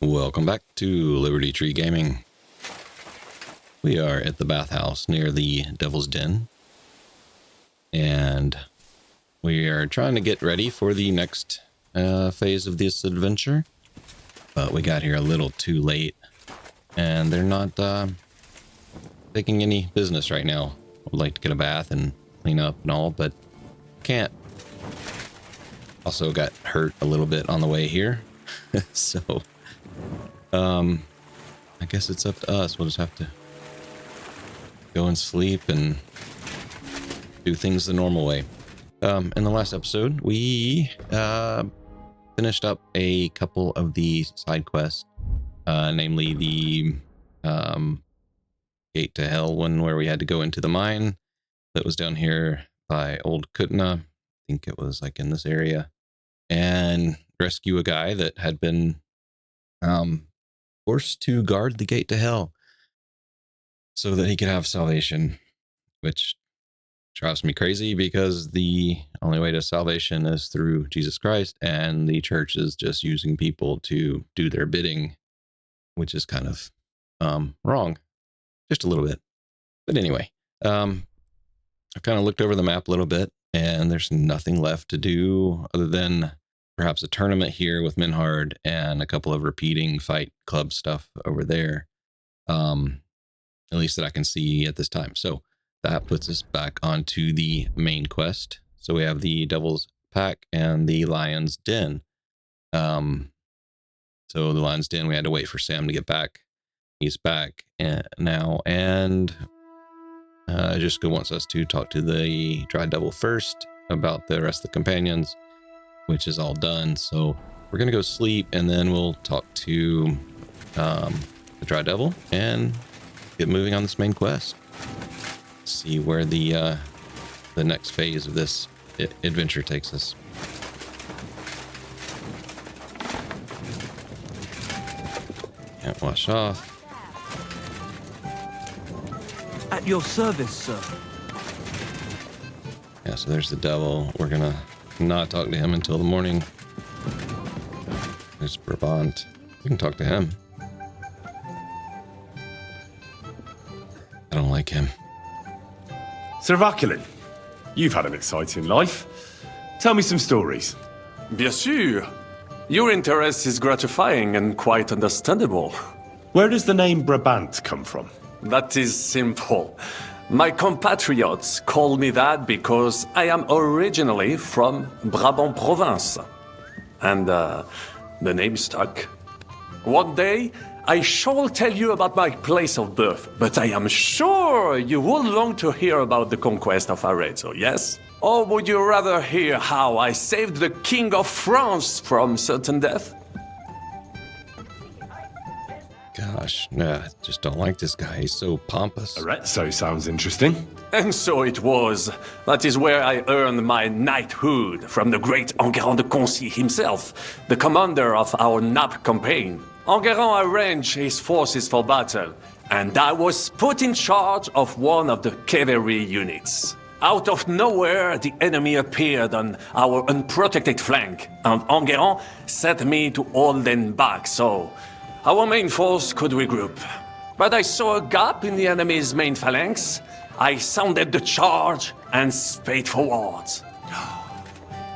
Welcome back to Liberty Tree Gaming. We are at the bathhouse near the Devil's Den, and we are trying to get ready for the next phase of this adventure, but we got here a little too late, and they're not taking any business right now. I would like to get a bath and clean up and all, but can't. Also got hurt a little bit on the way here, so I guess it's up to us. We'll just have to go and sleep and do things the normal way. In the last episode, we finished up a couple of the side quests, namely the Gate to Hell one, where we had to go into the mine that was down here by Old Kuttenburg. I think it was like in this area, and rescue a guy that had been forced to guard the Gate to Hell so that he could have salvation, which drives me crazy because the only way to salvation is through Jesus Christ, and the church is just using people to do their bidding, which is kind of wrong, just a little bit. But anyway, I've kind of looked over the map a little bit, and there's nothing left to do other than perhaps a tournament here with Minhard and a couple of repeating fight club stuff over there, at least that I can see at this time. So that puts us back onto the main quest. So we have the Devil's Pack and the Lion's Den. So the Lion's Den, we had to wait for Sam to get back. He's back now, and Jessica wants us to talk to the Dry Devil first about the rest of the companions, which is all done. So we're gonna go sleep, and then we'll talk to the Dry Devil and get moving on this main quest. See where the next phase of this adventure takes us. Can't wash off. At your service, sir. Yeah, so there's the devil. We're gonna not talk to him until the morning. There's Brabant. We can talk to him. I don't like him. Sir Vaculin, you've had an exciting life. Tell me some stories. Bien sûr. Your interest is gratifying and quite understandable. Where does the name Brabant come from? That is simple. My compatriots call me that because I am originally from Brabant province. And the name stuck. One day, I shall tell you about my place of birth, but I am sure you would long to hear about the conquest of Arezzo, yes? Or would you rather hear how I saved the King of France from certain death? Gosh, I just don't like this guy. He's so pompous. Arezzo sounds interesting. And so it was. That is where I earned my knighthood from the great Enguerrand de Concy himself, the commander of our Naples campaign. Enguerrand arranged his forces for battle, and I was put in charge of one of the cavalry units. Out of nowhere, the enemy appeared on our unprotected flank, and Enguerrand set me to hold them back, so our main force could regroup. But I saw a gap in the enemy's main phalanx. I sounded the charge and sped forwards.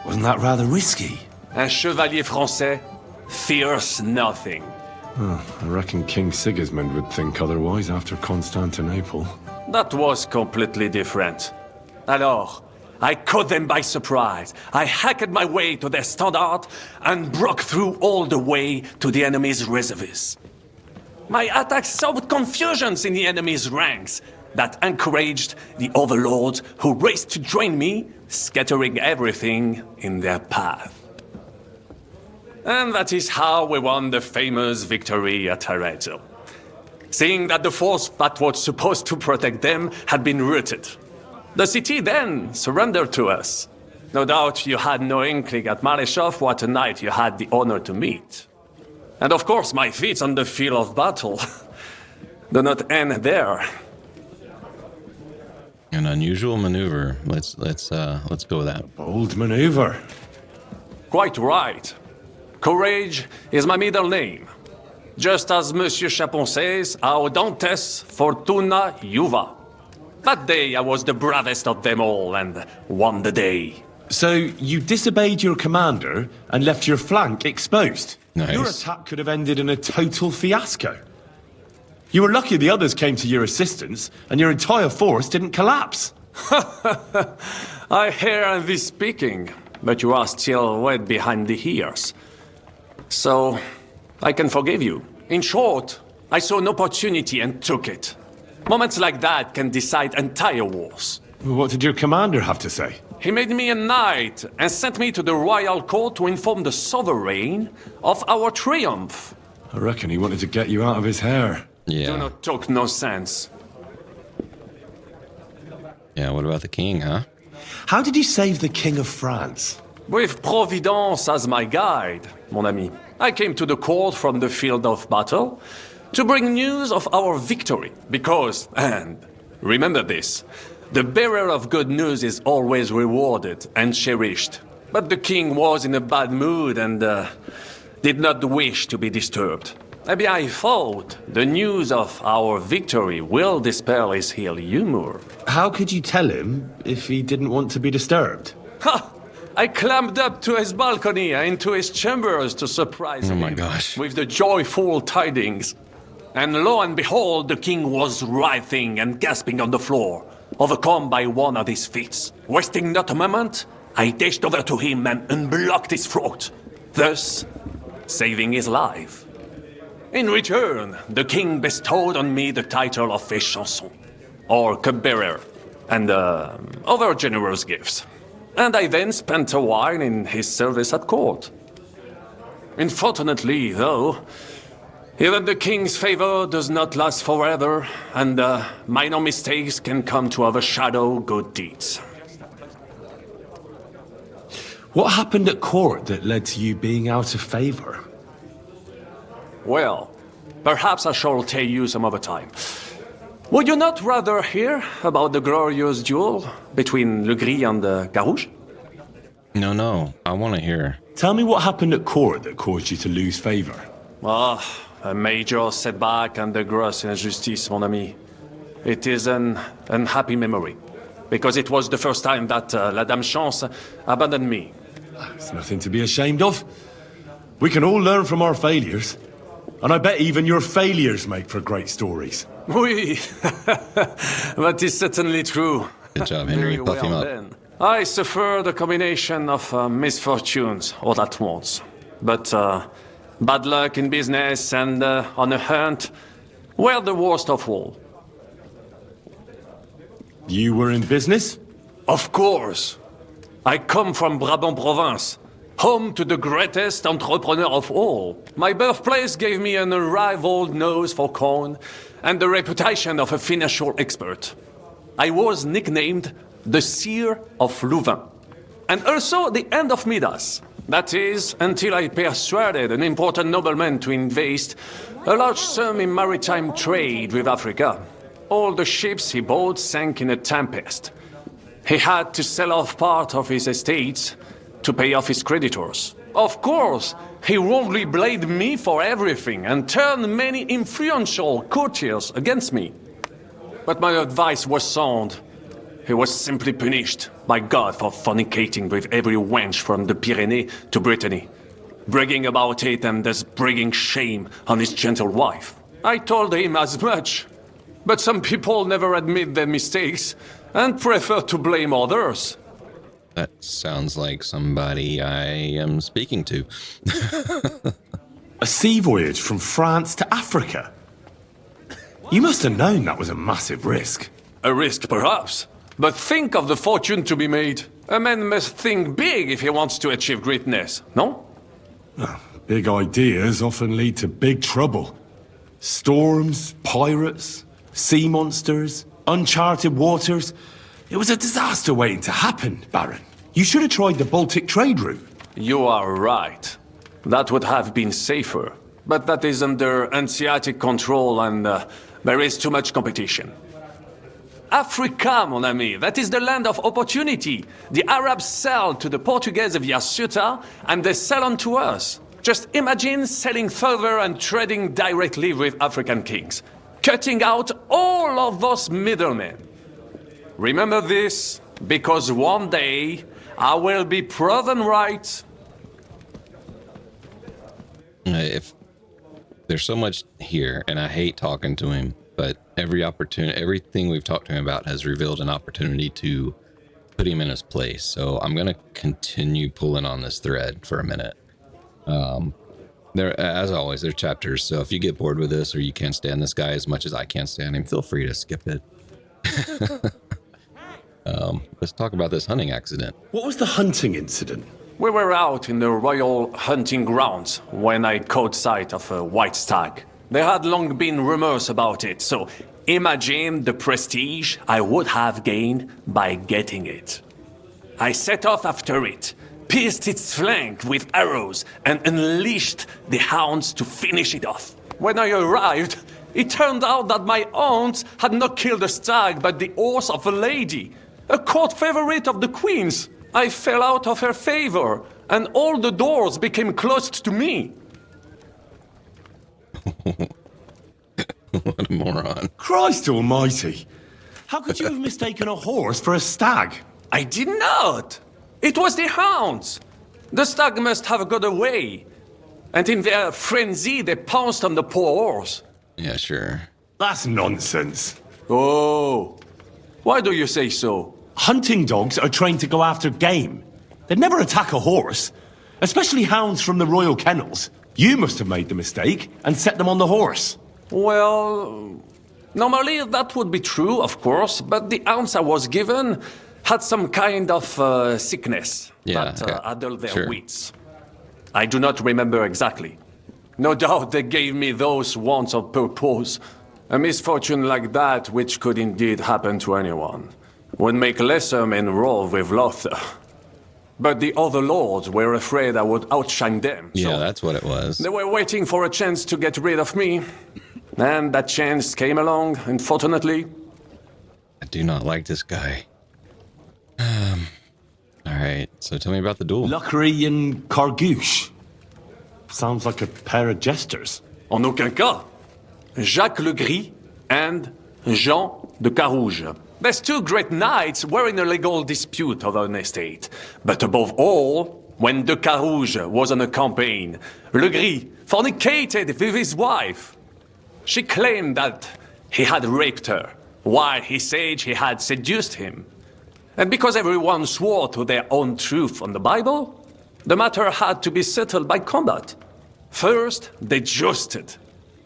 Wasn't that rather risky? Un chevalier français fears nothing. I reckon King Sigismund would think otherwise after Constantinople. That was completely different. Alors, I caught them by surprise. I hacked my way to their standard and broke through all the way to the enemy's reservoirs. My attack sowed confusions in the enemy's ranks that encouraged the overlords who raced to join me, scattering everything in their path. And that is how we won the famous victory at Arezzo. Seeing that the force that was supposed to protect them had been routed. The city then surrendered to us. No doubt you had no inkling at Maleshov what a knight you had the honor to meet. And of course my feats on the field of battle do not end there. An unusual maneuver. Let's go with that. Bold maneuver. Quite right. Courage is my middle name. Just as Monsieur Chapon says, audantes fortuna juva. That day I was the bravest of them all and won the day. So you disobeyed your commander and left your flank exposed. Nice. Your attack could have ended in a total fiasco. You were lucky the others came to your assistance and your entire force didn't collapse. I hear thee speaking, but you are still wet behind the ears. So, I can forgive you. In short, I saw an opportunity and took it. Moments like that can decide entire wars. What did your commander have to say? He made me a knight and sent me to the royal court to inform the sovereign of our triumph. I reckon he wanted to get you out of his hair. Do Yeah. not talk nonsense. Yeah, what about the king, huh? How did you save the King of France? With Providence as my guide, mon ami, I came to the court from the field of battle to bring news of our victory. Because, and remember this, the bearer of good news is always rewarded and cherished. But the king was in a bad mood and did not wish to be disturbed. Maybe I thought the news of our victory will dispel his ill humor. How could you tell him if he didn't want to be disturbed? Ha! I climbed up to his balcony and into his chambers to surprise him my gosh. with the joyful tidings. And lo and behold, the king was writhing and gasping on the floor, overcome by one of his fits. Wasting not a moment, I dashed over to him and unblocked his throat, thus saving his life. In return, the king bestowed on me the title of Échanson, or cupbearer, and other generous gifts. And I then spent a while in his service at court. Unfortunately, though, even the king's favor does not last forever, and minor mistakes can come to overshadow good deeds. What happened at court that led to you being out of favor? Well, perhaps I shall tell you some other time. Would you not rather hear about the glorious duel between Le Gris and Carouge? No, I want to hear. Tell me what happened at court that caused you to lose favor. Ah, a major setback and a gross injustice, mon ami. It is an unhappy memory, because it was the first time that La Dame Chance abandoned me. It's nothing to be ashamed of. We can all learn from our failures. And I bet even your failures make for great stories. Oui, that is certainly true. Good job, Henry. Very Puff him well up. then. I suffered a combination of misfortunes all at once. But bad luck in business and on a hunt were the worst of all. You were in business? Of course. I come from Brabant province, home to the greatest entrepreneur of all. My birthplace gave me an unrivaled nose for corn and the reputation of a financial expert. I was nicknamed the Seer of Louvain, and also the End of Midas. That is, until I persuaded an important nobleman to invest a large sum in maritime trade with Africa. All the ships he bought sank in a tempest. He had to sell off part of his estates to pay off his creditors. Of course, he wrongly blamed me for everything and turned many influential courtiers against me. But my advice was sound. He was simply punished by God for fornicating with every wench from the Pyrenees to Brittany, bragging about it and thus bringing shame on his gentle wife. I told him as much, but some people never admit their mistakes and prefer to blame others. That sounds like somebody I am speaking to. A sea voyage from France to Africa? You must have known that was a massive risk. A risk, perhaps. But think of the fortune to be made. A man must think big if he wants to achieve greatness, no? Big ideas often lead to big trouble. Storms, pirates, sea monsters, uncharted waters. It was a disaster waiting to happen, Baron. You should have tried the Baltic trade route. You are right. That would have been safer. But that is under Hanseatic control and there is too much competition. Africa, mon ami, that is the land of opportunity. The Arabs sell to the Portuguese via Ceuta and they sell on to us. Just imagine selling further and trading directly with African kings, cutting out all of those middlemen. Remember this, because one day I will be proven right. If there's so much here, and I hate talking to him, but everything we've talked to him about has revealed an opportunity to put him in his place. So I'm gonna continue pulling on this thread for a minute. There, as always, there's chapters. So if you get bored with this, or you can't stand this guy as much as I can't stand him, feel free to skip it. Let's talk about this hunting accident. What was the hunting incident? We were out in the royal hunting grounds when I caught sight of a white stag. There had long been rumors about it, so imagine the prestige I would have gained by getting it. I set off after it, pierced its flank with arrows, and unleashed the hounds to finish it off. When I arrived, it turned out that my aunt had not killed a stag but the horse of a lady, a court favorite of the queen's. I fell out of her favor, and all the doors became closed to me. What a moron. Christ almighty! How could you have mistaken a horse for a stag? I did not! It was the hounds! The stag must have got away, and in their frenzy they pounced on the poor horse. Yeah, sure. That's nonsense. Oh, why do you say so? Hunting dogs are trained to go after game. They'd never attack a horse, especially hounds from the royal kennels. You must have made the mistake and set them on the horse. Well, normally that would be true, of course, but the hounds I was given had some kind of sickness that addled their wits. I do not remember exactly. No doubt they gave me those wants of purpose. A misfortune like that, which could indeed happen to anyone, would make lesser men roar with laughter. But the other lords were afraid I would outshine them. Yeah, so that's what it was. they were waiting for a chance to get rid of me. And that chance came along, unfortunately. I do not like this guy. Alright, so tell me about the duel. Luckery and Cargouche. Sounds like a pair of jesters. En aucun cas. Jacques le Gris and Jean de Carouge. These two great knights were in a legal dispute over an estate. But above all, when de Carouge was on a campaign, Le Gris fornicated with his wife. She claimed that he had raped her, while he said he had seduced him. And because everyone swore to their own truth on the Bible, the matter had to be settled by combat. First, they jousted.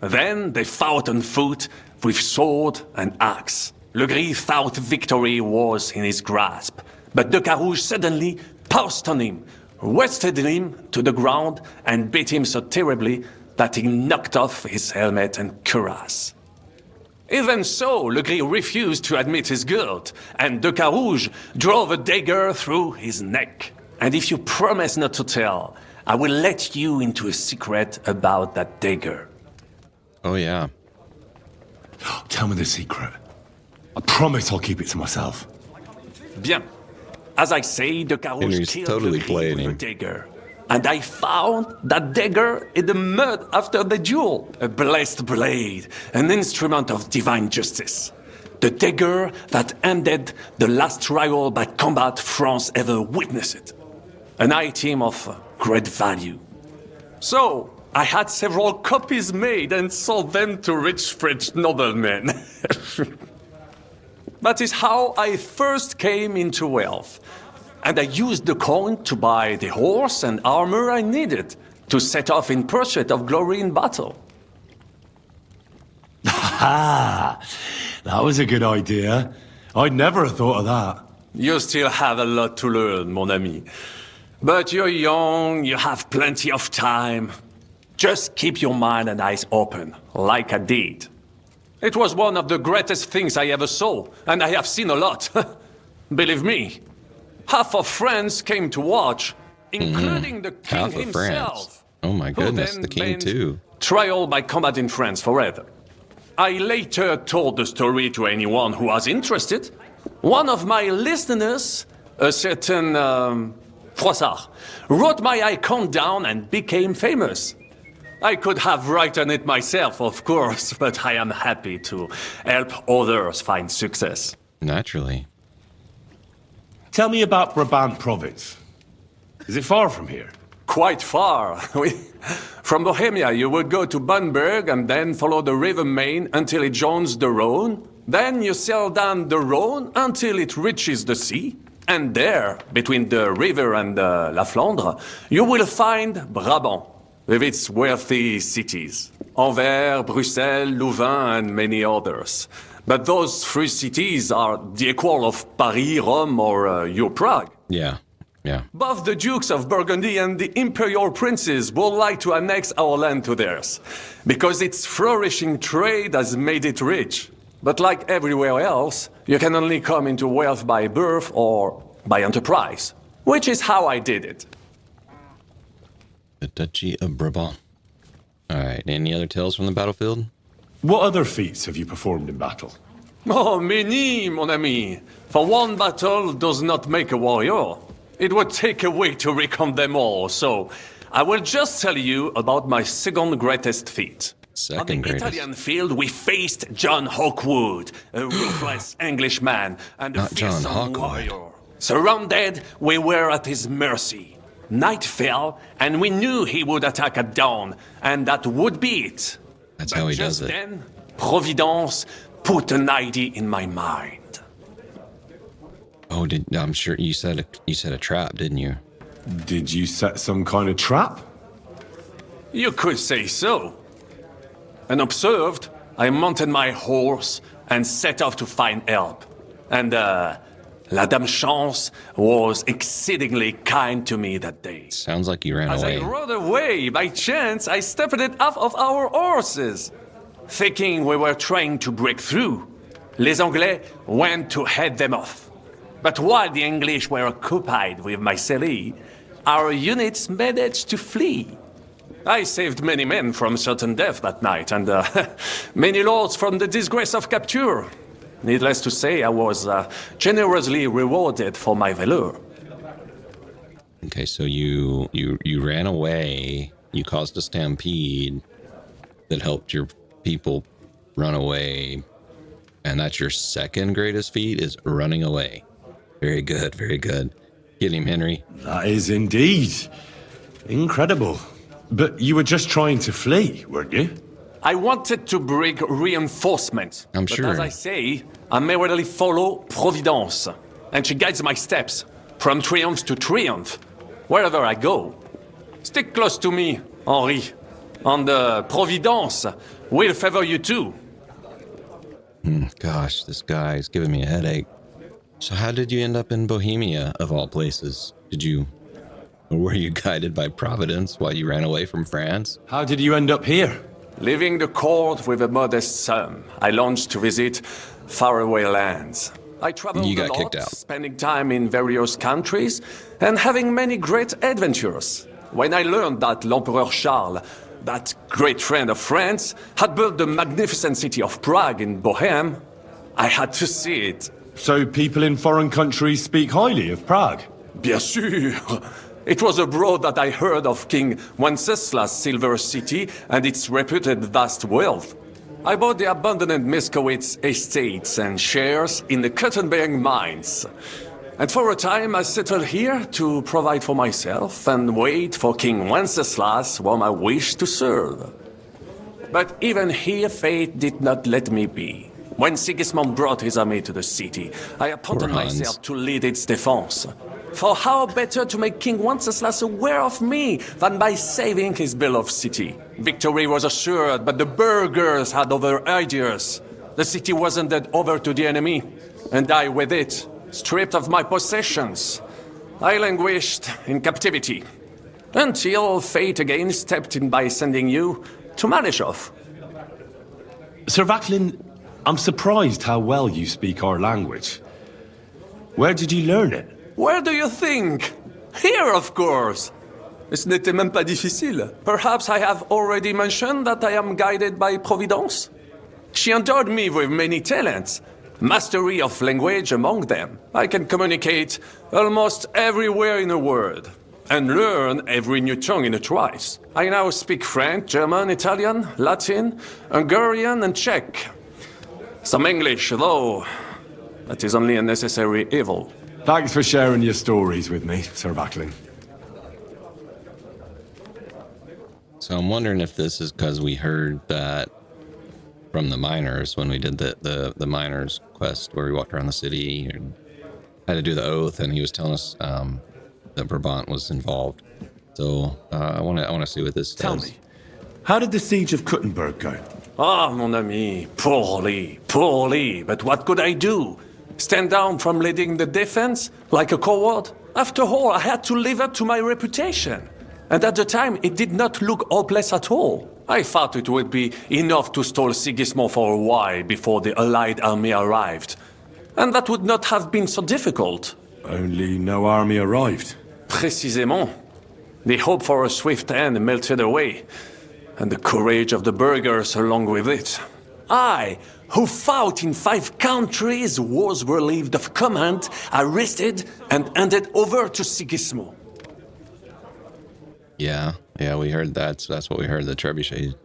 Then they fought on foot with sword and axe. Le Gris thought victory was in his grasp, but de Carouge suddenly pounced on him, wrestled him to the ground, and beat him so terribly that he knocked off his helmet and cuirass. Even so, Le Gris refused to admit his guilt, and de Carouge drove a dagger through his neck. And if you promise not to tell, I will let you into a secret about that dagger. Oh, yeah. Tell me the secret. I promise I'll keep it to myself. Bien. As I say, de Carouge Henry's killed totally Le Gris playing with a him. dagger. And I found that dagger in the mud after the duel. A blessed blade, an instrument of divine justice. The dagger that ended the last trial by combat France ever witnessed. An item of great value. So, I had several copies made and sold them to rich French noblemen. That is how I first came into wealth. And I used the coin to buy the horse and armor I needed to set off in pursuit of glory in battle. Ah, that was a good idea. I'd never have thought of that. You still have a lot to learn, mon ami. But you're young, you have plenty of time. Just keep your mind and eyes open, like I did. It was one of the greatest things I ever saw, and I have seen a lot. Believe me. Half of France came to watch, including the king Half of himself. France. Oh my who goodness, then the king banned too. Trial by combat in France forever. I later told the story to anyone who was interested. One of my listeners, a certain Froissart, wrote my icon down and became famous. I could have written it myself, of course, but I am happy to help others find success. Naturally. Tell me about Brabant province. Is it far from here? Quite far. From Bohemia, you would go to Kuttenburg and then follow the river Main until it joins the Rhone. Then you sail down the Rhone until it reaches the sea. And there, between the river and La Flandre, you will find Brabant, with its wealthy cities. Anvers, Bruxelles, Louvain, and many others. But those three cities are the equal of Paris, Rome, or your Prague. Yeah. Yeah. Both the Dukes of Burgundy and the Imperial Princes would like to annex our land to theirs, because its flourishing trade has made it rich. But like everywhere else, you can only come into wealth by birth or by enterprise, which is how I did it. The Duchy of Brabant. Alright, any other tales from the battlefield? What other feats have you performed in battle? Oh, many, mon ami. For one battle does not make a warrior. It would take a week to recount them all, so I will just tell you about my second greatest feat. On the Italian field, we faced John Hawkwood, a ruthless Englishman and a Not John fearsome Hawkwood. warrior. Surrounded, we were at his mercy. Night fell, and we knew he would attack at dawn, and that would be it. That's But how he just does it. then, Providence put an idea in my mind. Oh, I'm sure you said a trap, didn't you? Did you set some kind of trap? You could say so. Unobserved, I mounted my horse and set off to find help. And, La Dame Chance was exceedingly kind to me that day. Sounds like you ran As away. I rode away, by chance, I stepped it off of our horses. Thinking we were trying to break through, Les Anglais went to head them off. But while the English were occupied with Mycenae, our units managed to flee. I saved many men from certain death that night, and many lords from the disgrace of capture. Needless to say, I was generously rewarded for my valor. Okay, so you ran away, you caused a stampede that helped your people run away, and that's your second greatest feat, is running away. Very good, very good. Get him, Henry. That is indeed incredible. But you were just trying to flee, weren't you? I wanted to bring reinforcements. I'm sure. But as I say, I merely follow Providence, and she guides my steps from triumph to triumph, wherever I go. Stick close to me, Henri, and Providence will favor you too. Gosh, this guy's giving me a headache. So how did you end up in Bohemia, of all places? Or were you guided by Providence while you ran away from France? How did you end up here? Leaving the court with a modest sum, I launched to visit faraway lands. I traveled You got a lot, kicked out. spending time in various countries and having many great adventures. When I learned that l'Empereur Charles, that great friend of France, had built the magnificent city of Prague in Bohemia, I had to see it. So people in foreign countries speak highly of Prague? Bien sûr. It was abroad that I heard of King Wenceslas' silver city and its reputed vast wealth. I bought the abandoned Miskowitz estates and shares in the Kuttenburg mines. And for a time I settled here to provide for myself and wait for King Wenceslas, whom I wished to serve. But even here fate did not let me be. When Sigismund brought his army to the city, I appointed Poor Hans. myself to lead its defense. For how better to make King Wenceslas aware of me than by saving his beloved city? Victory was assured, but the burghers had other ideas. The city wasn't handed over to the enemy, and I with it, stripped of my possessions. I languished in captivity, until fate again stepped in by sending you to Malishov. Sir Vaclin, I'm surprised how well you speak our language. Where did you learn it? Where do you think? Here, of course. Ce n'était même pas difficile. Perhaps I have already mentioned that I am guided by Providence? She endowed me with many talents. mastery of language among them. I can communicate almost everywhere in the world, and learn every new tongue in a trice. I now speak French, German, Italian, Latin, Hungarian, and Czech. Some English, though that is only a necessary evil. Thanks for sharing your stories with me, Sir Backlin. So I'm wondering if this is because we heard that from the miners when we did the miners quest where we walked around the city and had to do the oath, and he was telling us that Brabant was involved. So I want to see what this Tell does. me, how did the siege of Kuttenburg go? Ah, mon ami, poorly, poorly. But what could I do? Stand down from leading the defense like a coward? After all, I had to live up to my reputation. And at the time, it did not look hopeless at all. I thought it would be enough to stall Sigismund for a while before the Allied army arrived. And that would not have been so difficult. Only no army arrived. Précisément. The hope for a swift end melted away, and the courage of the burghers along with it. I, who fought in 5 countries, was relieved of command, arrested, and handed over to Sigismund. Yeah, we heard that. So that's what we heard, the trebuchet.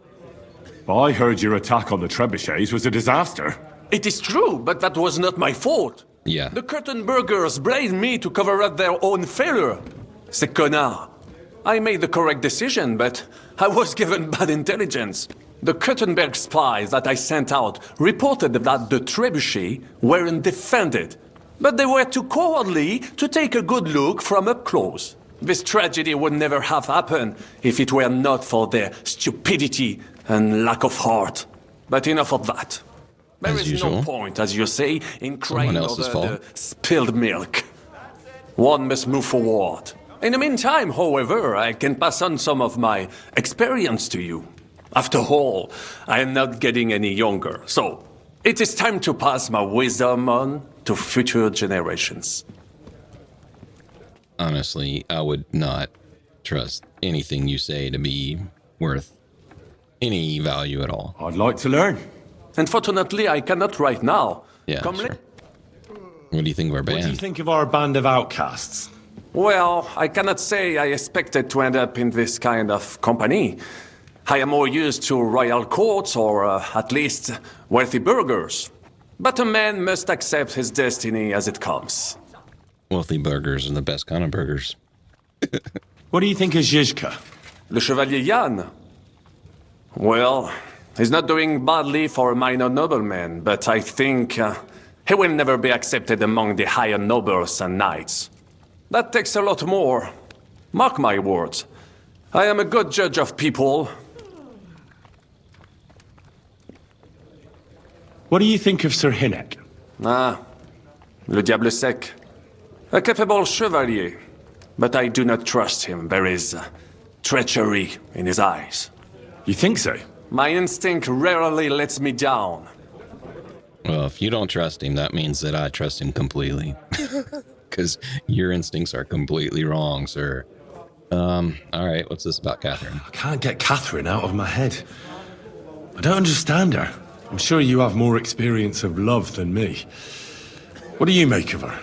I heard your attack on the trebuchets was a disaster. It is true, but that was not my fault. Yeah. The Kuttenburgers blamed me to cover up their own failure. Ces connards. I made the correct decision, but I was given bad intelligence. The Kuttenberg spies that I sent out reported that the trebuchets weren't defended, but they were too cowardly to take a good look from up close. This tragedy would never have happened if it were not for their stupidity and lack of heart. But enough of that. There As is usual. no point, as you say, in crying else's over fault. the spilled milk. One must move forward. In the meantime, however, I can pass on some of my experience to you. After all, I am not getting any younger, so it is time to pass my wisdom on to future generations. Honestly, I would not trust anything you say to be worth any value at all. I'd like to learn. Unfortunately, I cannot right now. Yeah, Come sure. What do you think of our What do you band? think of our band of outcasts? Well, I cannot say I expected to end up in this kind of company. I am more used to royal courts or at least wealthy burghers. But a man must accept his destiny as it comes. Wealthy burgers are the best kind of burgers. What do you think of Zizka? Le Chevalier Jan? Well, he's not doing badly for a minor nobleman, but I think he will never be accepted among the higher nobles and knights. That takes a lot more. Mark my words. I am a good judge of people. What do you think of Sir Hinek? Ah, le diable sec. A capable chevalier, but I do not trust him. There is treachery in his eyes. You think so? My instinct rarely lets me down. Well, if you don't trust him, that means that I trust him completely. Because your instincts are completely wrong, sir. All right, what's this about Catherine? I can't get Catherine out of my head. I don't understand her. I'm sure you have more experience of love than me. What do you make of her?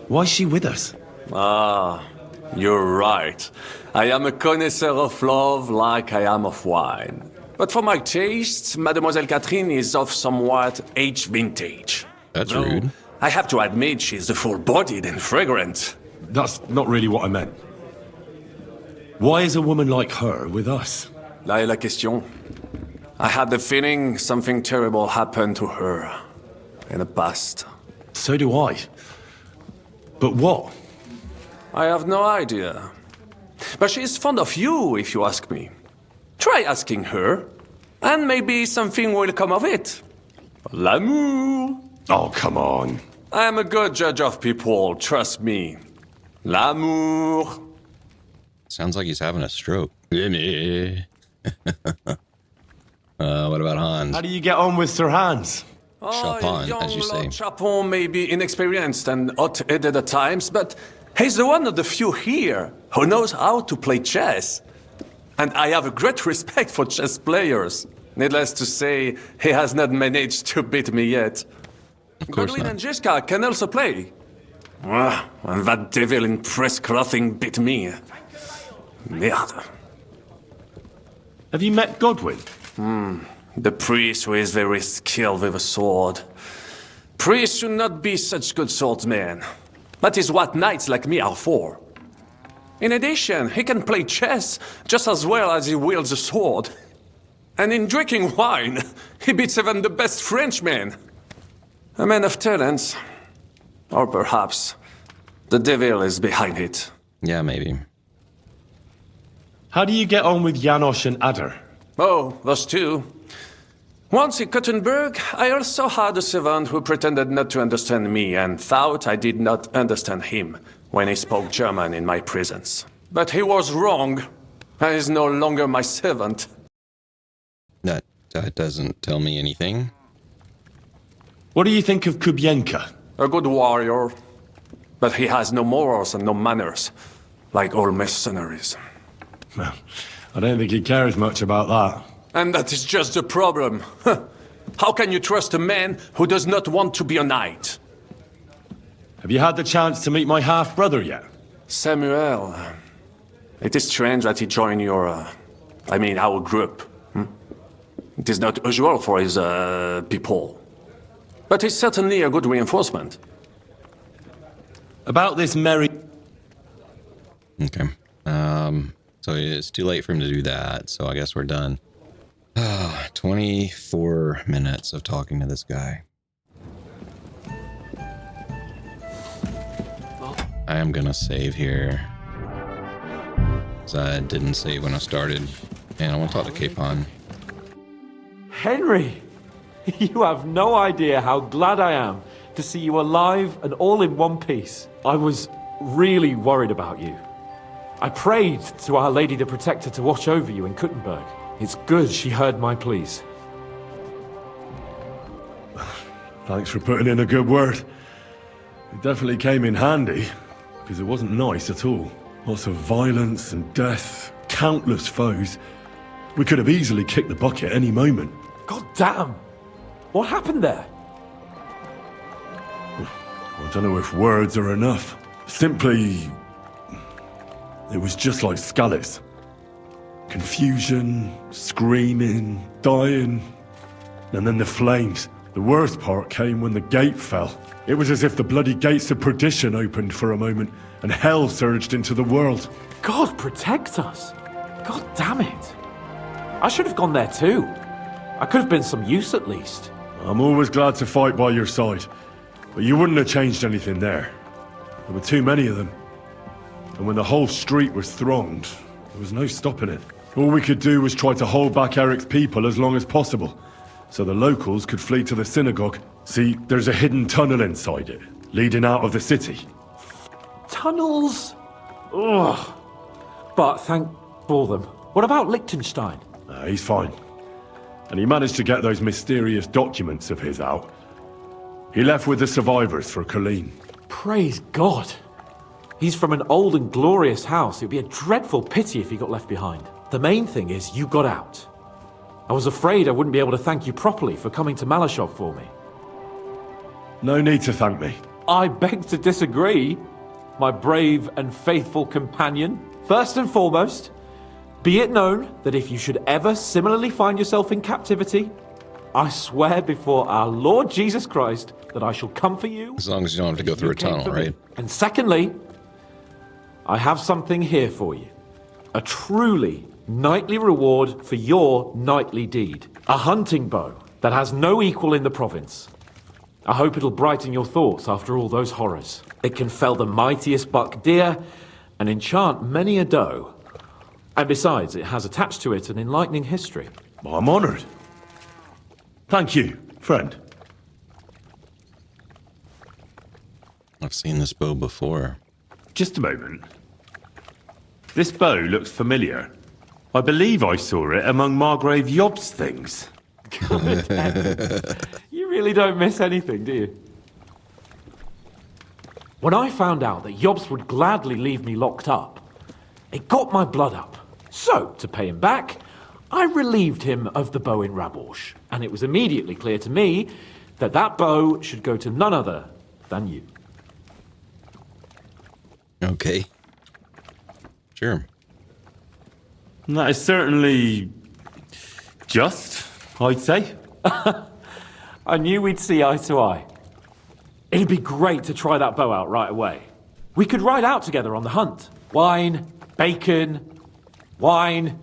Why is she with us? Ah, you're right. I am a connoisseur of love like I am of wine. But for my taste, Mademoiselle Catherine is of somewhat aged vintage. That's Though, rude. I have to admit she's full-bodied and fragrant. That's not really what I meant. Why is a woman like her with us? Là est la question. I had the feeling something terrible happened to her in the past. So do I. But what? I have no idea. But she is fond of you, if you ask me. Try asking her, and maybe something will come of it. L'amour. Oh, come on. I am a good judge of people, trust me. L'amour. Sounds like he's having a stroke. What about Hans? How do you get on with Sir Hans? Chapon, young as you say. Lord Chapon may be inexperienced and hot-headed at times, but he's the one of the few here who knows how to play chess. And I have a great respect for chess players. Needless to say, he has not managed to beat me yet. Of course Godwin not. and Jiska can also play. And that devil in press clothing bit me. Merde. Have you met Godwin? The priest who is very skilled with a sword. Priests should not be such good swordsmen. That is what knights like me are for. In addition, he can play chess just as well as he wields a sword. And in drinking wine, he beats even the best Frenchmen. A man of talents. Or perhaps the devil is behind it. Yeah, maybe. How do you get on with Janosch and Adder? Oh, those two. Once in Kuttenburg, I also had a servant who pretended not to understand me and thought I did not understand him when he spoke German in my presence. But he was wrong. He is no longer my servant. That doesn't tell me anything. What do you think of Kubienka? A good warrior. But he has no morals and no manners, like all mercenaries. Well, I don't think he cares much about that. And that is just the problem. How can you trust a man who does not want to be a knight? Have you had the chance to meet my half-brother yet? Samuel. It is strange that he joined your... our group. It is not usual for his, people. But he's certainly a good reinforcement. About this merry... Okay. So it's too late for him to do that, so I guess we're done. 24 minutes of talking to this guy. I am gonna save here. Because I didn't save when I started. And I want to talk to Capon. Henry, you have no idea how glad I am to see you alive and all in one piece. I was really worried about you. I prayed to Our Lady the Protector to watch over you in Kuttenburg. It's good she heard my pleas. Thanks for putting in a good word. It definitely came in handy, because it wasn't nice at all. Lots of violence and death, countless foes. We could have easily kicked the bucket any moment. God damn! What happened there? I don't know if words are enough. Simply... it was just like Scallis. Confusion, screaming, dying, and then the flames. The worst part came when the gate fell. It was as if the bloody gates of perdition opened for a moment, and hell surged into the world. God protect us! God damn it! I should have gone there too. I could have been some use at least. I'm always glad to fight by your side, but you wouldn't have changed anything there. There were too many of them. And when the whole street was thronged, there was no stopping it. All we could do was try to hold back Eric's people as long as possible, so the locals could flee to the synagogue. See, there's a hidden tunnel inside it, leading out of the city. Tunnels? Ugh. But thank for them. What about Liechtenstein? He's fine. And he managed to get those mysterious documents of his out. He left with the survivors for Colleen. Praise God. He's from an old and glorious house. It would be a dreadful pity if he got left behind. The main thing is you got out. I was afraid I wouldn't be able to thank you properly for coming to Malashov for me. No need to thank me. I beg to disagree, my brave and faithful companion. First and foremost, be it known that if you should ever similarly find yourself in captivity, I swear before our Lord Jesus Christ that I shall come for you. As long as you don't have to go through a tunnel, right? And secondly, I have something here for you. A truly knightly reward for your knightly deed. A hunting bow that has no equal in the province. I hope it'll brighten your thoughts after all those horrors. It can fell the mightiest buck deer and enchant many a doe. And besides, it has attached to it an enlightening history. I'm honored. Thank you, friend. I've seen this bow before. Just a moment. This bow looks familiar. I believe I saw it among Margrave Yob's things. Good heavens. You really don't miss anything, do you? When I found out that Yobs would gladly leave me locked up, it got my blood up. So, to pay him back, I relieved him of the bow in Raborsh, and it was immediately clear to me that that bow should go to none other than you. Okay. Sure. That is certainly just, I'd say. I knew we'd see eye to eye. It'd be great to try that bow out right away. We could ride out together on the hunt. Wine, bacon, wine,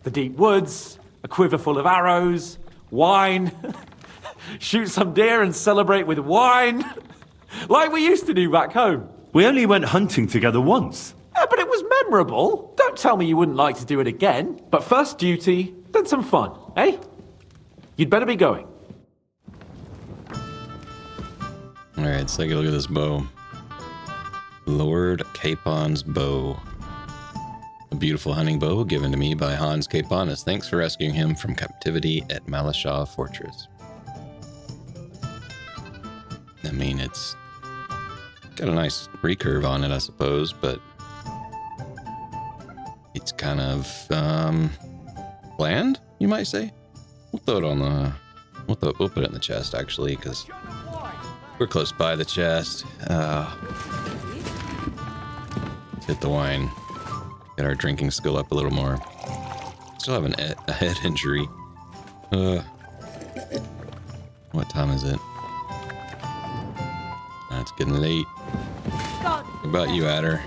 the deep woods, a quiver full of arrows, wine, shoot some deer and celebrate with wine, like we used to do back home. We only went hunting together once. Yeah, but it was memorable. Don't tell me you wouldn't like to do it again. But first duty, then some fun, eh? You'd better be going. Alright, let's take a look at this bow. Lord Capon's bow. A beautiful hunting bow given to me by Hans Capon as thanks for rescuing him from captivity at Malashah Fortress. I mean, it's got a nice recurve on it, I suppose, but it's kind of bland, you might say. We'll throw it on the we'll put it in the chest actually, because we're close by the chest. Let's hit the wine. Get our drinking skill up a little more. Still have a head injury. What time is it? It's getting late. What about you, Adder?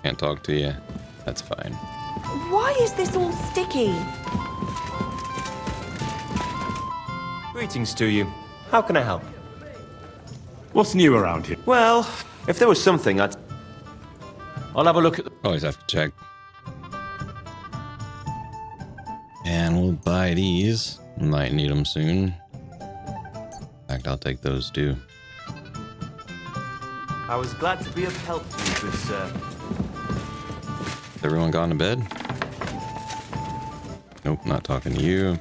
Can't talk to you. That's fine. Why is this all sticky? Greetings to you. How can I help? What's new around here? Well, if there was something, I'll have a look at the... Always have to check. And we'll buy these. Might need them soon. In fact, I'll take those too. I was glad to be of help to you, good sir. Has everyone gone to bed? Nope, not talking to you.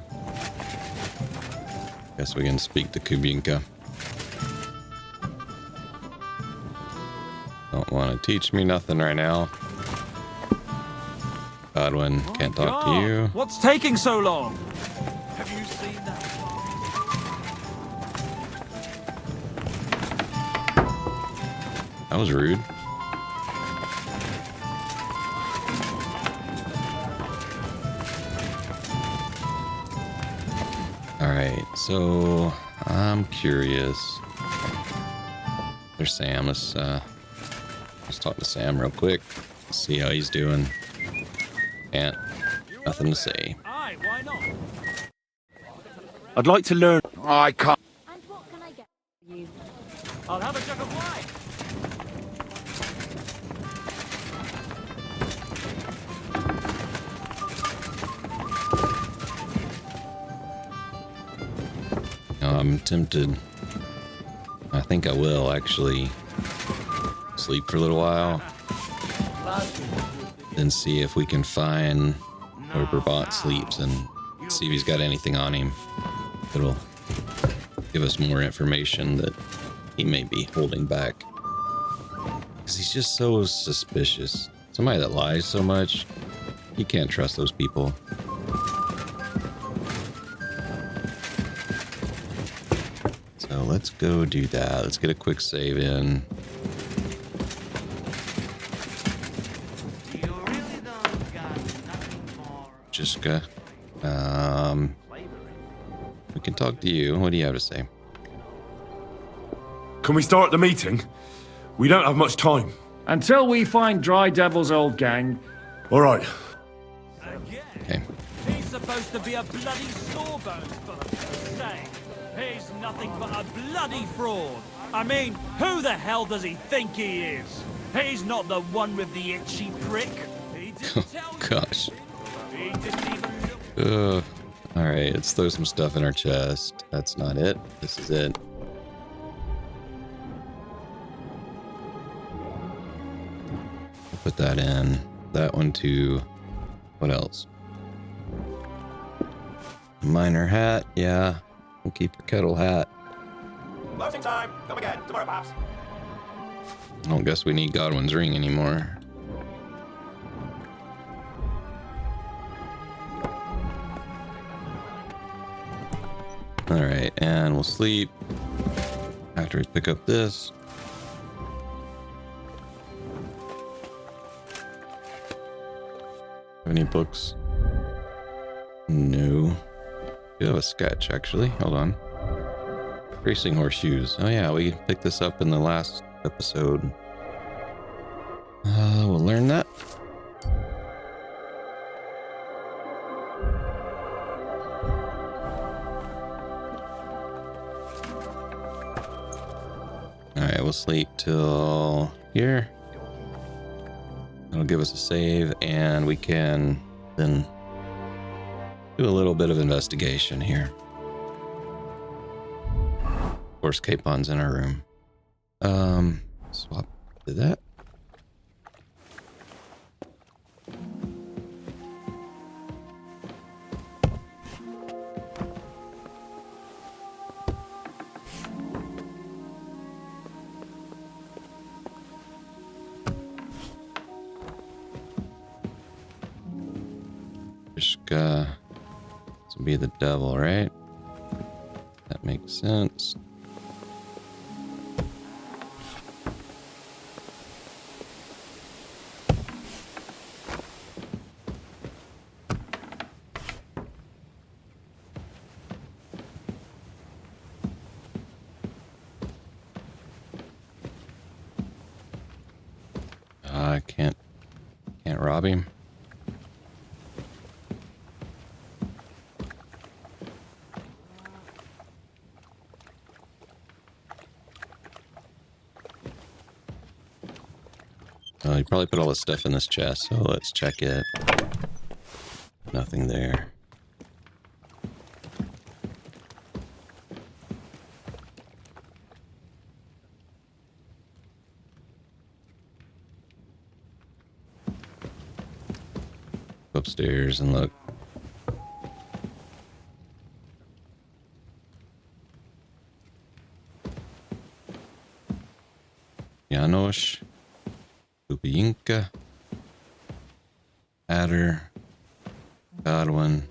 Guess we can speak to Kubinka. Don't want to teach me nothing right now. Godwin, can't talk to you. What's taking so long? Have you seen that? That was rude. Alright, so I'm curious. There's Sam. Let's talk to Sam real quick. See how he's doing. Can't. Nothing to say. Aye, why not? I'd like to learn. I can't. And what can I get for you? I'll have a jug of wine. I'm tempted. I think I will actually sleep for a little while. Then see if we can find where Brabant sleeps and see if he's got anything on him that'll give us more information that he may be holding back. Because he's just so suspicious. Somebody that lies so much, you can't trust those people. So let's go do that. Let's get a quick save in. Jiska. We can talk to you. What do you have to say? Can we start the meeting? We don't have much time. Until we find Dry Devil's old gang. All right. Okay. He's supposed to be a bloody sawbones, for fuck's sake. He's nothing but a bloody fraud. I mean, who the hell does he think he is? He's not the one with the itchy prick. He didn't tell you. Gosh. He didn't even look. Alright, let's throw some stuff in our chest. That's not it. This is it. Put that in. That one too. What else? Miner hat. Yeah. We'll keep a kettle hat. Closing time. Come again. Tomorrow, pops. I don't guess we need Godwin's ring anymore. All right, and we'll sleep after we pick up this. Have any books? No. We have a sketch, actually. Hold on. Racing horseshoes. Oh yeah, we picked this up in the last episode. We'll learn that. Alright, we'll sleep till here. That'll give us a save, and we can then do a little bit of investigation here. Of course, Capon's in our room. Swap to that. This will be the devil, right? That makes sense. I can't rob him. He probably put all his stuff in this chest, so let's check it. Nothing there. Upstairs and look. Janosch. Lubinka, Adder, Godwin.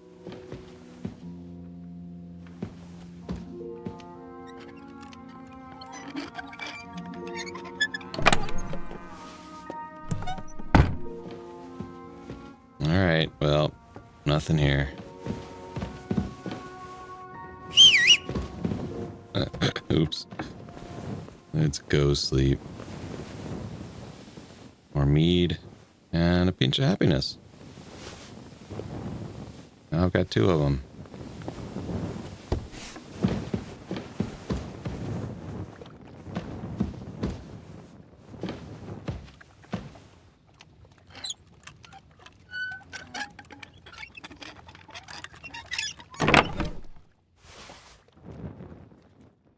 All right, well, nothing here. Oops. Let's go sleep. More mead and a pinch of happiness. Now I've got 2 of them.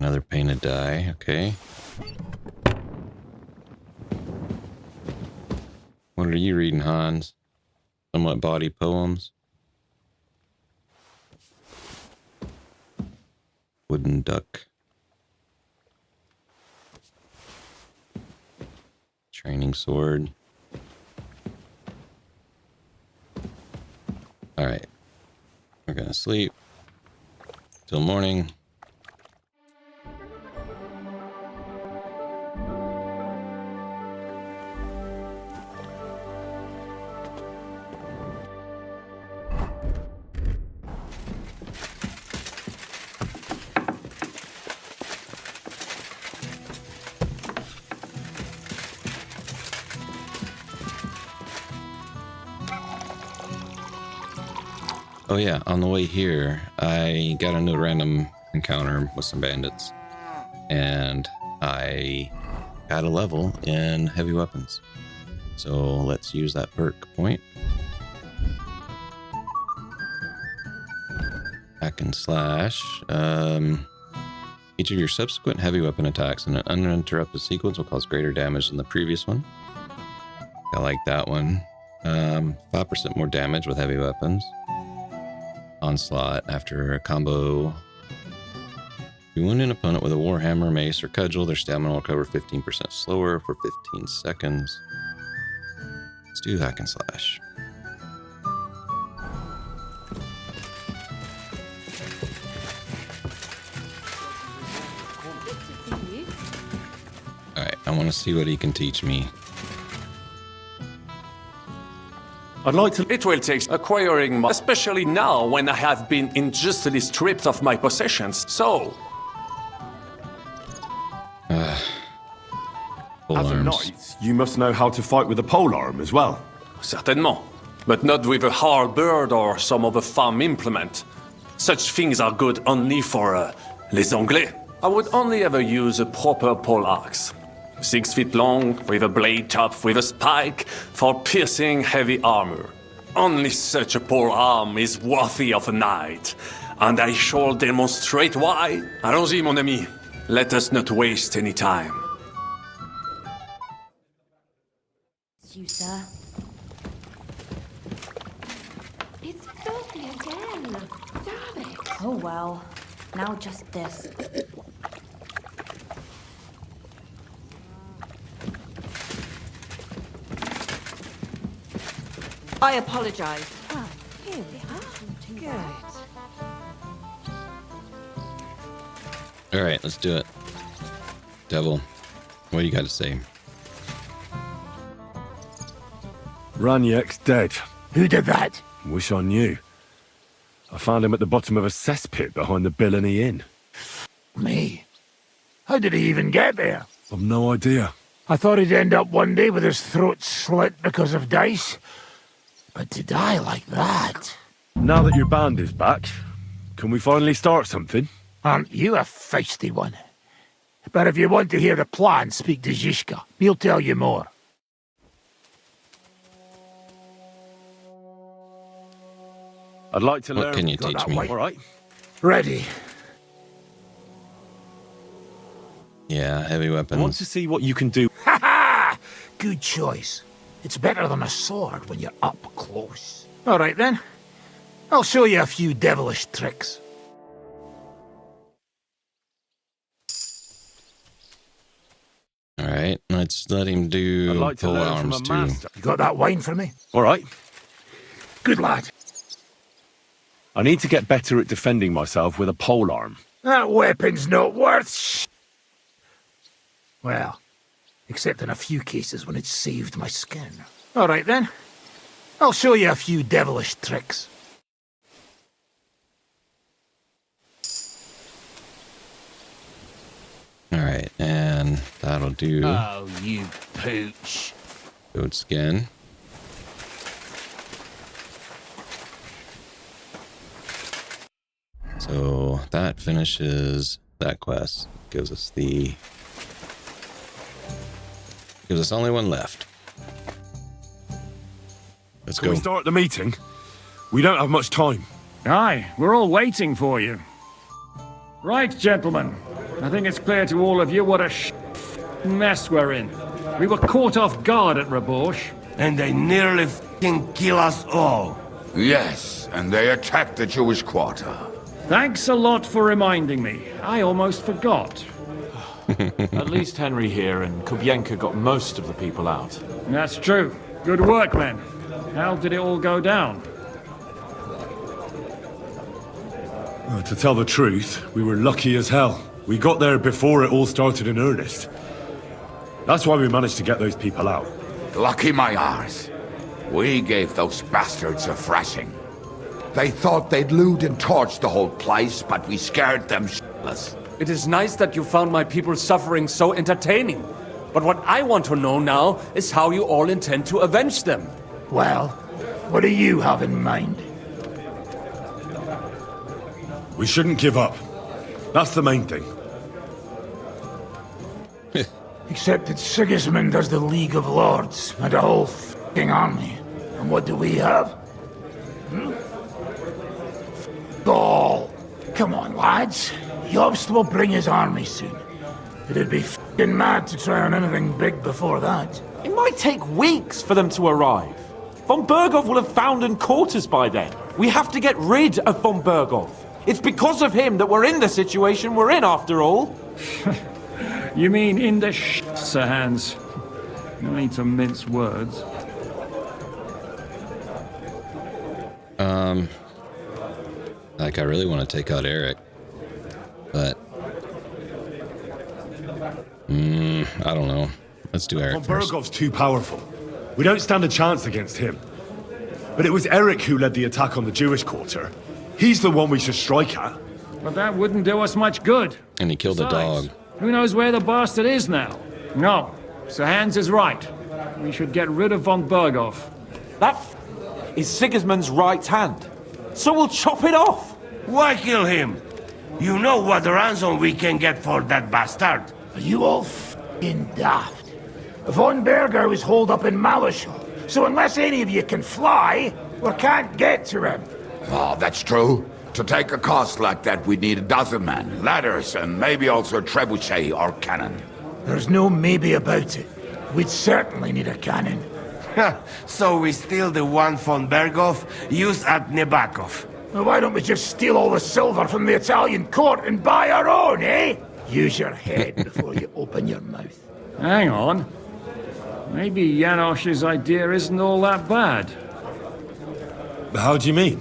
Another painted die, okay. What are you reading, Hans? Somewhat bawdy poems. Wooden duck. Training sword. All right. We're gonna sleep till morning. Oh yeah, on the way here, I got into a random encounter with some bandits, and I got a level in heavy weapons. So let's use that perk point. Hack and slash. Each of your subsequent heavy weapon attacks in an uninterrupted sequence will cause greater damage than the previous one. I like that one. 5% more damage with heavy weapons. Onslaught after a combo. You wound an opponent with a warhammer, mace, or cudgel, their stamina will recover 15% slower for 15 seconds. Let's do hack and slash. I want to see what he can teach me. I'd like to... It will take acquiring, especially now when I have been unjustly stripped of my possessions. So, Full As a arms. knight, you must know how to fight with a polearm as well. certainement. But not with a halberd or some other farm implement. Such things are good only for les Anglais. I would only ever use a proper poleaxe. 6 feet long, with a blade topped with a spike, for piercing heavy armor. Only such a polearm is worthy of a knight. And I shall demonstrate why. Allons-y, mon ami. Let us not waste any time. It's you, sir. It's filthy again. Damn it. Oh well. Now just this. I apologize. Well, here we are. Good. All right, let's do it. Devil, what do you got to say? Raniek's dead. Who did that? Wish I knew. I found him at the bottom of a cesspit behind the Billany Inn. Me. How did he even get there? I've no idea. I thought he'd end up one day with his throat slit because of dice. But to die like that... Now that your band is back, can we finally start something? Aren't you a feisty one? But if you want to hear the plan, speak to Zizka. He'll tell you more. I'd like to What learn... can you Got teach that me? white- All right. Ready. Yeah, heavy I want weapons. to see what you can do. Ha ha! Good choice. It's better than a sword when you're up close. All right then. I'll show you a few devilish tricks. All right, let's let him do I'd like to pole learn from arms a too. master. You got that wine for me? All right. Good lad. I need to get better at defending myself with a polearm. That weapon's not worth Well, except in a few cases when it's saved my skin. All right then. I'll show you a few devilish tricks. All right, and that'll do. Oh, you pooch. Goat skin. So that finishes that quest. Gives us only one left. Let's Can go. we start the meeting? We don't have much time. Aye, we're all waiting for you. Right, gentlemen. I think it's clear to all of you what a mess we're in. We were caught off guard at Rabosh. And they nearly f***ing kill us all. Yes, and they attacked the Jewish quarter. Thanks a lot for reminding me. I almost forgot. At least Henry here and Kubienka got most of the people out. That's true. Good work, men. How did it all go down? To tell the truth, we were lucky as hell. We got there before it all started in earnest. That's why we managed to get those people out. Lucky my arse. We gave those bastards a thrashing. They thought they'd loot and torch the whole place, but we scared them shitless. It is nice that you found my people's suffering so entertaining. But what I want to know now is how you all intend to avenge them. Well, what do you have in mind? We shouldn't give up. That's the main thing. Except that Sigismund has the League of Lords and a whole f***ing army. And what do we have? All. Come on, lads. Jobst will bring his army soon. It'd be f***ing mad to try on anything big before that. It might take weeks for them to arrive. Von Berghoff will have found and caught us by then. We have to get rid of Von Berghoff. It's because of him that we're in the situation we're in, after all. You mean in the Sir Hans? No need to mince words. Like, I really want to take out Eric, but I don't know. Let's do Eric Von first. Bergov's too powerful. We don't stand a chance against him. But it was Eric who led the attack on the Jewish quarter. He's the one we should strike at. But that wouldn't do us much good. And he killed the dog. Who knows where the bastard is now? No, Sir Hans is right. We should get rid of von Berghoff. That is Sigismund's right hand. So we'll chop it off. Why kill him? You know what ransom we can get for that bastard. Are you all f***ing daft? Von Berger was holed up in Malishov, so unless any of you can fly, we can't get to him. Oh, that's true. To take a cost like that, we'd need a dozen men, ladders, and maybe also a trebuchet or cannon. There's no maybe about it. We'd certainly need a cannon. So we steal the one von Berghoff, use at Nebakov. Well, why don't we just steal all the silver from the Italian court and buy our own, eh? Use your head before you open your mouth. Hang on. Maybe Janosch's idea isn't all that bad. How do you mean?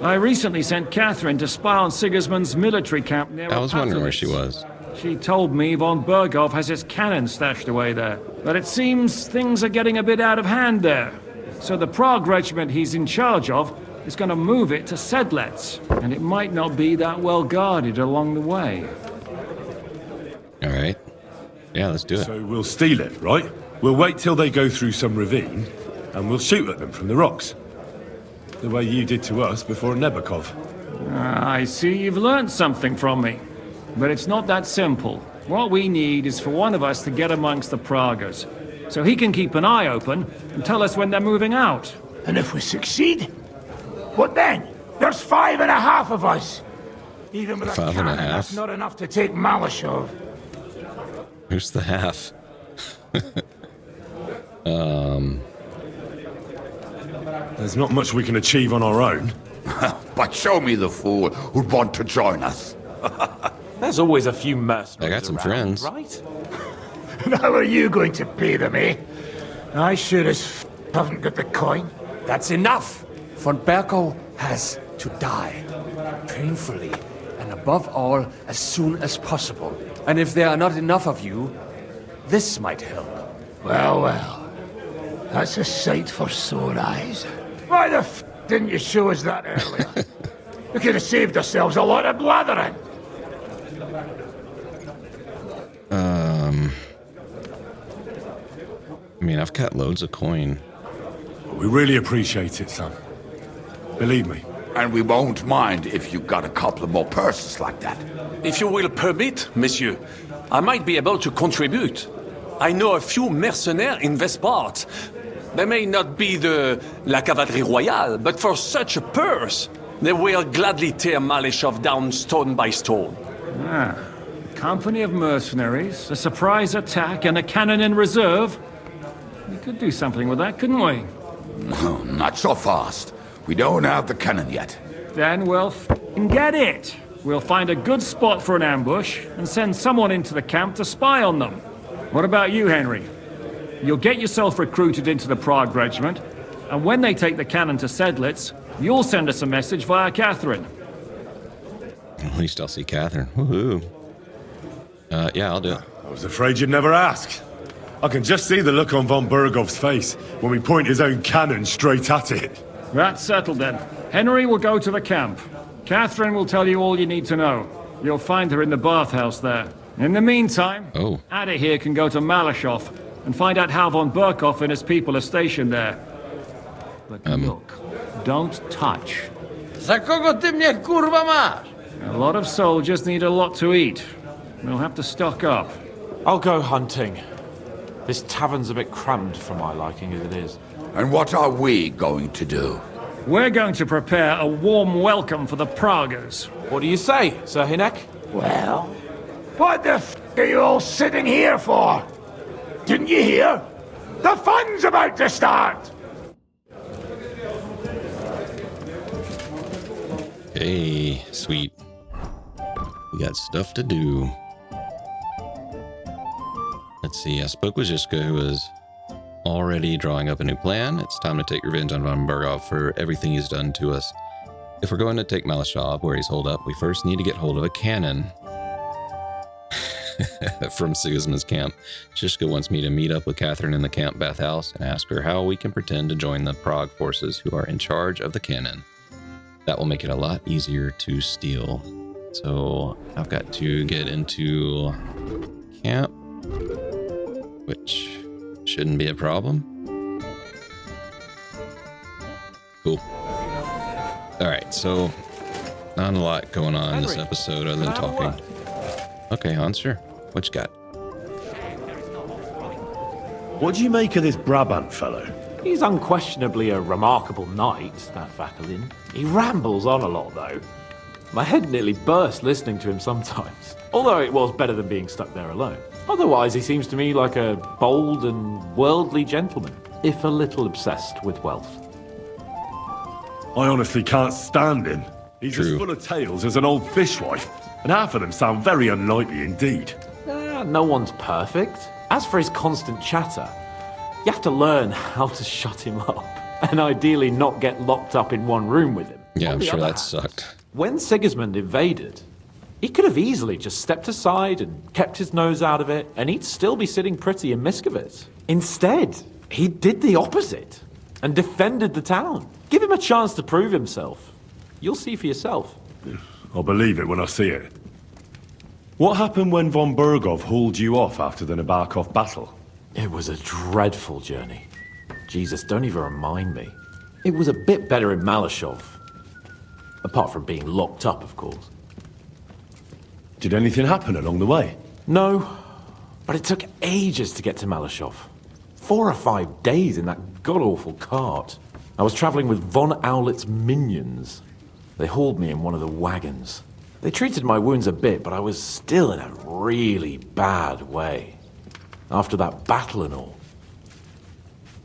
I recently sent Catherine to spy on Sigismund's military camp near I was wondering where she was. She told me von Berghoff has his cannon stashed away there. But it seems things are getting a bit out of hand there. So the Prague regiment he's in charge of is going to move it to Sedlec. And it might not be that well guarded along the way. All right. Yeah, let's do it. So we'll steal it, right? We'll wait till they go through some ravine, and we'll shoot at them from the rocks. The way you did to us before Nebakov. I see you've learned something from me. But it's not that simple. What we need is for one of us to get amongst the Praguers, so he can keep an eye open and tell us when they're moving out. And if we succeed, what then? There's 5.5 of us. Even with a cannon, that's not enough to take Malishov. Who's the half? There's not much we can achieve on our own. But show me the fool who'd want to join us. There's always a few mercenaries I got some around, friends. right? And how are you going to pay them, eh? I sure as haven't got the coin. That's enough! Von Berghoff has to die. Painfully. And above all, as soon as possible. And if there are not enough of you, this might help. Well, well. That's a sight for sore eyes. Why the f didn't you show us that earlier? We could have saved ourselves a lot of blathering. I mean, I've got loads of coin. We really appreciate it, son. Believe me. And we won't mind if you got a couple of more purses like that. If you will permit, monsieur, I might be able to contribute. I know a few mercenaires in this part. They may not be la cavalerie royale, but for such a purse, they will gladly tear Malishov down stone by stone. Ah, a company of mercenaries, a surprise attack, and a cannon in reserve. We could do something with that, couldn't we? No, not so fast. We don't have the cannon yet. Then we'll f***ing get it. We'll find a good spot for an ambush and send someone into the camp to spy on them. What about you, Henry? You'll get yourself recruited into the Prague regiment, and when they take the cannon to Sedlec, you'll send us a message via Catherine. At least I'll see Catherine. Woohoo. Yeah, I'll do it. I was afraid you'd never ask. I can just see the look on von Bergov's face when we point his own cannon straight at it. That's settled then. Henry will go to the camp. Catherine will tell you all you need to know. You'll find her in the bathhouse there. In the meantime, Ada here can go to Malishov and find out how von Berkhoff and his people are stationed there. But look, don't touch. Za kogo ty mnie kurwa masz? A lot of soldiers need a lot to eat. We'll have to stock up. I'll go hunting. This tavern's a bit crammed for my liking as it is. And what are we going to do? We're going to prepare a warm welcome for the Praguers. What do you say, Sir Hinek? Well, what the f are you all sitting here for? Didn't you hear? The fun's about to start! Hey, sweet. We got stuff to do. Let's see, I spoke with Ziska, who was already drawing up a new plan. It's time to take revenge on von Berghoff for everything he's done to us. If we're going to take Malishov, where he's holed up, we first need to get hold of a cannon. From Sigismund's camp. Shishka wants me to meet up with Catherine in the camp bathhouse and ask her how we can pretend to join the Prague forces who are in charge of the cannon. That will make it a lot easier to steal. So I've got to get into camp, which shouldn't be a problem. Cool. Alright, so not a lot going on in this episode other than talking. Okay, Hans, sure. What you got? What do you make of this Brabant fellow? He's unquestionably a remarkable knight, that Vakalin. He rambles on a lot, though. My head nearly burst listening to him sometimes. Although it was better than being stuck there alone. Otherwise, he seems to me like a bold and worldly gentleman, if a little obsessed with wealth. I honestly can't stand him. He's as full of tales as an old fishwife, and half of them sound very unknightly indeed. No one's perfect. As for his constant chatter, you have to learn how to shut him up, and ideally not get locked up in one room with him. Yeah, I'm sure that sucked. When Sigismund invaded, he could have easily just stepped aside and kept his nose out of it, and he'd still be sitting pretty in Miskovitz. Instead, he did the opposite and defended the town. Give him a chance to prove himself. You'll see for yourself. I'll believe it when I see it. What happened when von Berghoff hauled you off after the Nabokov battle? It was a dreadful journey. Jesus, don't even remind me. It was a bit better in Malashov. Apart from being locked up, of course. Did anything happen along the way? No, but it took ages to get to Malashov. 4 or 5 days in that god-awful cart. I was traveling with von Owlet's minions. They hauled me in one of the wagons. They treated my wounds a bit, but I was still in a really bad way. After that battle and all.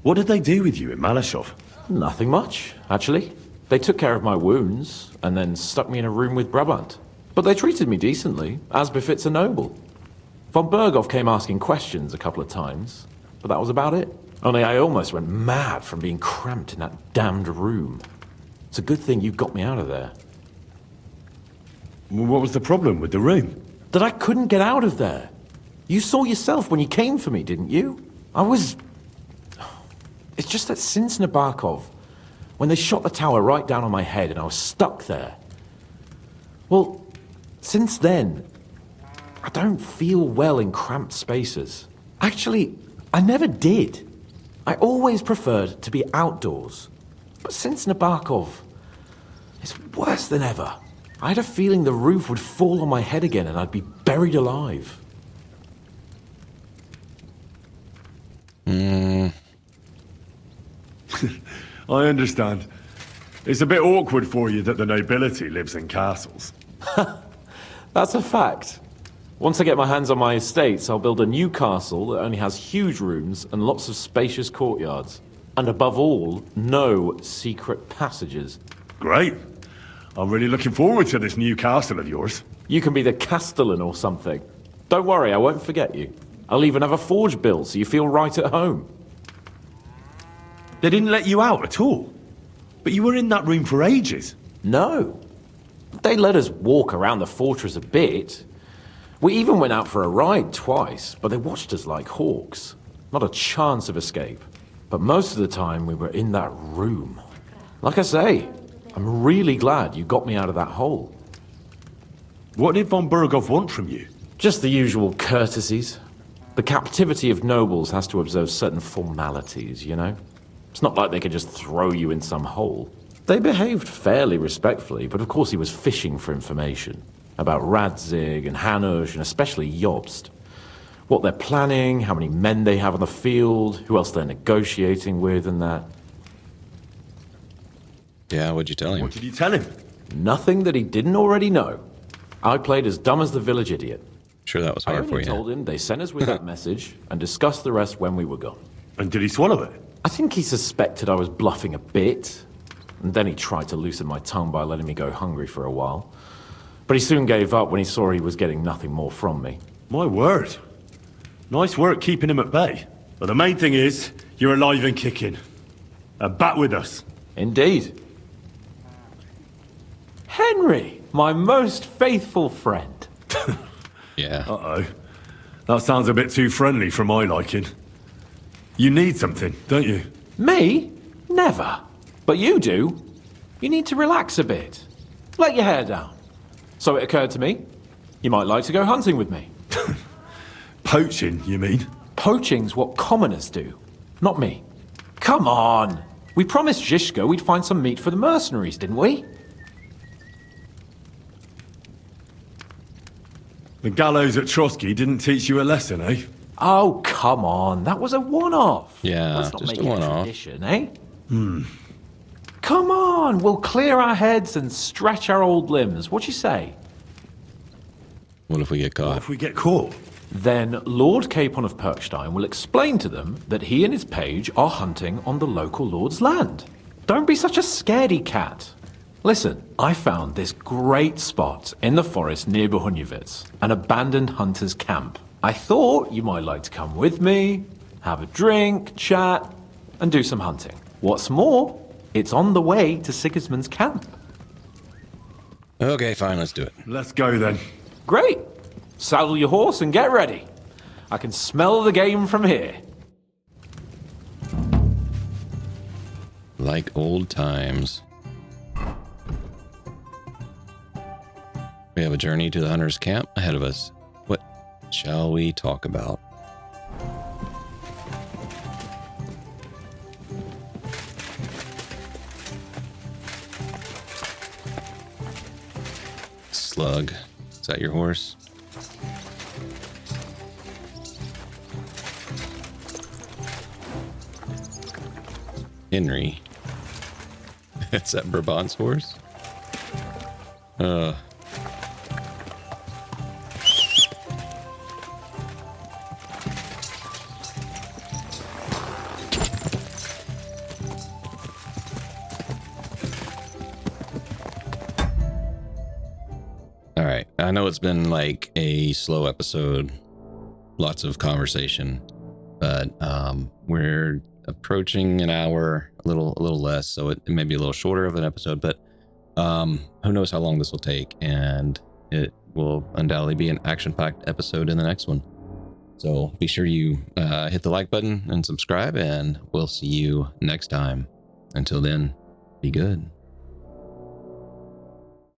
What did they do with you in Malashov? Nothing much, actually. They took care of my wounds, and then stuck me in a room with Brabant. But they treated me decently, as befits a noble. Von Berghoff came asking questions a couple of times, but that was about it. Only I almost went mad from being cramped in that damned room. It's a good thing you got me out of there. What was the problem with the room? That I couldn't get out of there. You saw yourself when you came for me, didn't you? It's just that since Nabokov, when they shot the tower right down on my head and I was stuck there. Well, since then, I don't feel well in cramped spaces. Actually, I never did. I always preferred to be outdoors. But since Nabokov, it's worse than ever. I had a feeling the roof would fall on my head again and I'd be buried alive. I understand. It's a bit awkward for you that the nobility lives in castles. That's a fact. Once I get my hands on my estates, I'll build a new castle that only has huge rooms and lots of spacious courtyards. And above all, no secret passages. Great. I'm really looking forward to this new castle of yours. You can be the castellan or something. Don't worry, I won't forget you. I'll even have a forge built so you feel right at home. They didn't let you out at all? But you were in that room for ages. No. They let us walk around the fortress a bit. We even went out for a ride twice, but they watched us like hawks. Not a chance of escape. But most of the time we were in that room. Like I say, I'm really glad you got me out of that hole. What did von Berghoff want from you? Just the usual courtesies. The captivity of nobles has to observe certain formalities, you know? It's not like they could just throw you in some hole. They behaved fairly respectfully, but of course he was fishing for information. About Radzig and Hanush, and especially Jobst. What they're planning, how many men they have on the field, who else they're negotiating with and that. Yeah, what'd you tell him? What did you tell him? Nothing that he didn't already know. I played as dumb as the village idiot. Sure that was hard for you. I told him they sent us with that message and discussed the rest when we were gone. And did he swallow it? I think he suspected I was bluffing a bit, and then he tried to loosen my tongue by letting me go hungry for a while. But he soon gave up when he saw he was getting nothing more from me. My word. Nice work keeping him at bay. But the main thing is, you're alive and kicking. And back with us. Indeed. Henry, my most faithful friend. Yeah. Uh-oh. That sounds a bit too friendly for my liking. You need something, don't you? Me? Never. But you do. You need to relax a bit. Let your hair down. So it occurred to me, you might like to go hunting with me. Poaching, you mean? Poaching's what commoners do, not me. Come on! We promised Zhishka we'd find some meat for the mercenaries, didn't we? The gallows at Trotsky didn't teach you a lesson, eh? Oh, come on. That was a one-off. Yeah, Let's not just make a it one-off. tradition, eh? Come on, we'll clear our heads and stretch our old limbs. What you say? What if we get caught? What if we get caught? Then Lord Capon of Perkstein will explain to them that he and his page are hunting on the local lord's land. Don't be such a scaredy cat. Listen, I found this great spot in the forest near Bohemia, an abandoned hunter's camp. I thought you might like to come with me, have a drink, chat, and do some hunting. What's more, it's on the way to Sigismund's camp. Okay, fine, let's do it. Let's go then. Great. Saddle your horse and get ready. I can smell the game from here. Like old times. We have a journey to the hunter's camp ahead of us. What shall we talk about? Slug. Is that your horse? Henry. Is that Brabant's horse? Alright, I know it's been like a slow episode, lots of conversation, but we're approaching an hour, a little less, so it may be a little shorter of an episode, but who knows how long this will take, and it will undoubtedly be an action-packed episode in the next one. So be sure you hit the like button and subscribe, and we'll see you next time. Until then, be good.